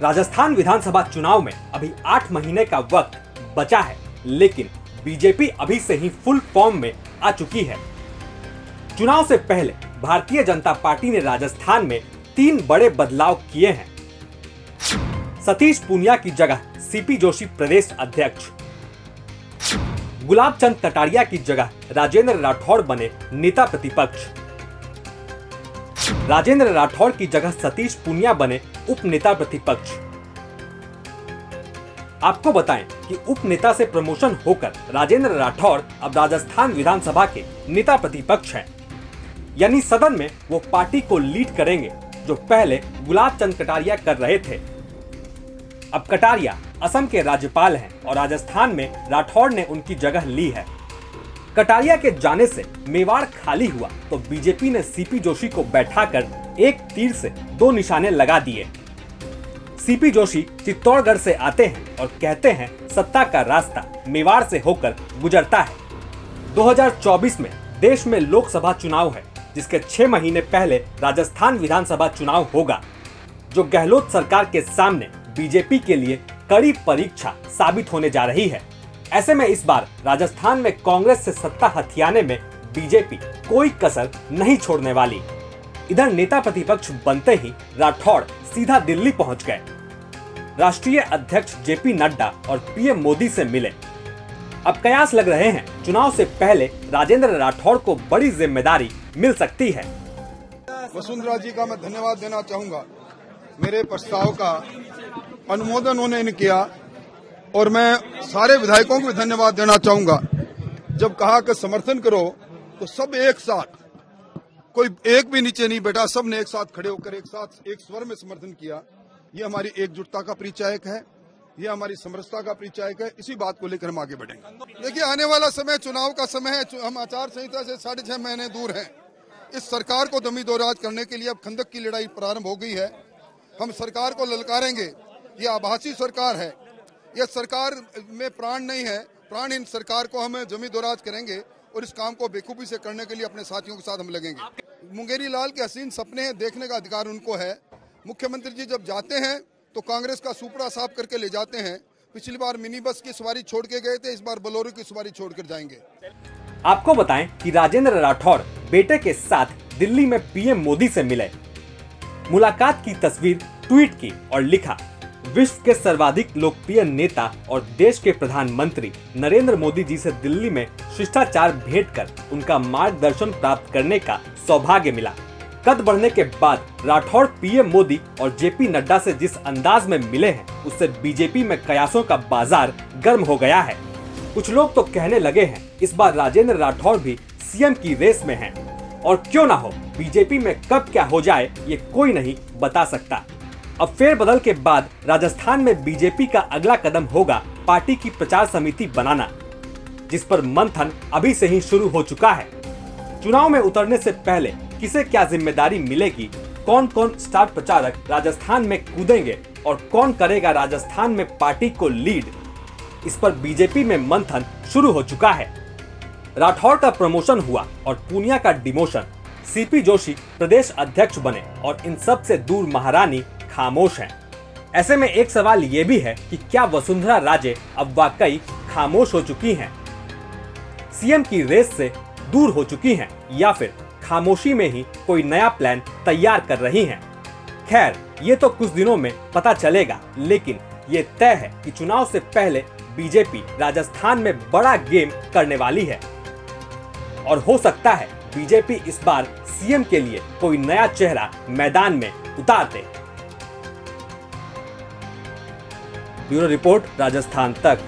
राजस्थान विधानसभा चुनाव में अभी 8 महीने का वक्त बचा है, लेकिन बीजेपी अभी से ही फुल फॉर्म में आ चुकी है। चुनाव से पहले भारतीय जनता पार्टी ने राजस्थान में 3 बड़े बदलाव किए हैं। सतीश पूनिया की जगह सीपी जोशी प्रदेश अध्यक्ष, गुलाब चंद कटारिया की जगह राजेंद्र राठौड़ बने नेता प्रतिपक्ष, राजेंद्र राठौड़ की जगह सतीश पूनिया बने उप नेता प्रतिपक्ष। आपको बताएं कि उप नेता से प्रमोशन होकर राजेंद्र राठौड़ अब राजस्थान विधानसभा के नेता प्रतिपक्ष हैं, यानी सदन में वो पार्टी को लीड करेंगे, जो पहले गुलाब चंद कटारिया कर रहे थे। अब कटारिया असम के राज्यपाल हैं और राजस्थान में राठौड़ ने उनकी जगह ली है। कटारिया के जाने से मेवाड़ खाली हुआ तो बीजेपी ने सीपी जोशी को बैठाकर एक तीर से 2 निशाने लगा दिए। सीपी जोशी चित्तौड़गढ़ से आते हैं और कहते हैं सत्ता का रास्ता मेवाड़ से होकर गुजरता है। 2024 में देश में लोकसभा चुनाव है, जिसके 6 महीने पहले राजस्थान विधानसभा चुनाव होगा, जो गहलोत सरकार के सामने बीजेपी के लिए कड़ी परीक्षा साबित होने जा रही है। ऐसे में इस बार राजस्थान में कांग्रेस से सत्ता हथियाने में बीजेपी कोई कसर नहीं छोड़ने वाली। इधर नेता प्रतिपक्ष बनते ही राठौड़ सीधा दिल्ली पहुंच गए। राष्ट्रीय अध्यक्ष जेपी नड्डा और पीएम मोदी से मिले। अब कयास लग रहे हैं चुनाव से पहले राजेंद्र राठौड़ को बड़ी जिम्मेदारी मिल सकती है। वसुंधरा जी का मैं धन्यवाद देना चाहूंगा। मेरे प्रस्ताव का अनुमोदन उन्होंने किया और मैं सारे विधायकों को भी धन्यवाद देना चाहूंगा। जब कहा कि समर्थन करो तो सब एक साथ, कोई एक भी नीचे नहीं बैठा, सब ने एक साथ खड़े होकर एक साथ एक स्वर में समर्थन किया। ये हमारी एकजुटता का परिचायक है, ये हमारी समरसता का परिचायक है। इसी बात को लेकर हम आगे बढ़ेंगे। देखिए, आने वाला समय चुनाव का समय है। हम आचार संहिता से 6.5 महीने दूर हैं। इस सरकार को दमी दो राज करने के लिए अब खंदक की लड़ाई प्रारंभ हो गई है। हम सरकार को ललकारेंगे। ये आभासी सरकार है, यह सरकार में प्राण नहीं है। प्राणहीन सरकार को हम जमी दो राज करेंगे और इस काम को बेखूबी से करने के लिए अपने साथियों के साथ हम लगेंगे। मुंगेरी लाल के हसीन सपने हैं, देखने का अधिकार उनको है। मुख्यमंत्री जी जब जाते हैं तो कांग्रेस का सुपड़ा साफ करके ले जाते हैं। पिछली बार मिनी बस की सवारी छोड़ के गए थे, इस बार बोलेरो की सवारी छोड़कर जाएंगे। आपको बताएं कि राजेंद्र राठौड़ बेटे के साथ दिल्ली में पीएम मोदी से मिले। मुलाकात की तस्वीर ट्वीट की और लिखा, विश्व के सर्वाधिक लोकप्रिय नेता और देश के प्रधानमंत्री नरेंद्र मोदी जी से दिल्ली में शिष्टाचार भेंट कर उनका मार्गदर्शन प्राप्त करने का सौभाग्य मिला। कद बढ़ने के बाद राठौड़ पीएम मोदी और जेपी नड्डा से जिस अंदाज में मिले हैं, उससे बीजेपी में कयासों का बाजार गर्म हो गया है। कुछ लोग तो कहने लगे हैं इस बार राजेंद्र राठौड़ भी सीएम की रेस में हैं, और क्यों ना हो, बीजेपी में कब क्या हो जाए ये कोई नहीं बता सकता। अब फेरबदल के बाद राजस्थान में बीजेपी का अगला कदम होगा पार्टी की प्रचार समिति बनाना, जिस पर मंथन अभी से ही शुरू हो चुका है। चुनाव में उतरने से पहले किसे क्या जिम्मेदारी मिलेगी, कौन कौन स्टार प्रचारक राजस्थान में कूदेंगे और कौन करेगा राजस्थान में पार्टी को लीड, इस पर बीजेपी में मंथन शुरू हो चुका है। राठौड़ का प्रमोशन हुआ और पूनिया का डिमोशन, सीपी जोशी प्रदेश अध्यक्ष बने और इन सब से दूर महारानी खामोश हैं। ऐसे में एक सवाल ये भी है कि क्या वसुंधरा राजे अब वाकई खामोश हो चुकी हैं, सीएम की रेस से दूर हो चुकी हैं, या फिर खामोशी में ही कोई नया प्लान तैयार कर रही हैं? खैर, ये तो कुछ दिनों में पता चलेगा, लेकिन ये तय है कि चुनाव से पहले बीजेपी राजस्थान में बड़ा गेम करने वाली है और हो सकता है बीजेपी इस बार सीएम के लिए कोई नया चेहरा मैदान में उतार दे। ब्यूरो रिपोर्ट, राजस्थान तक।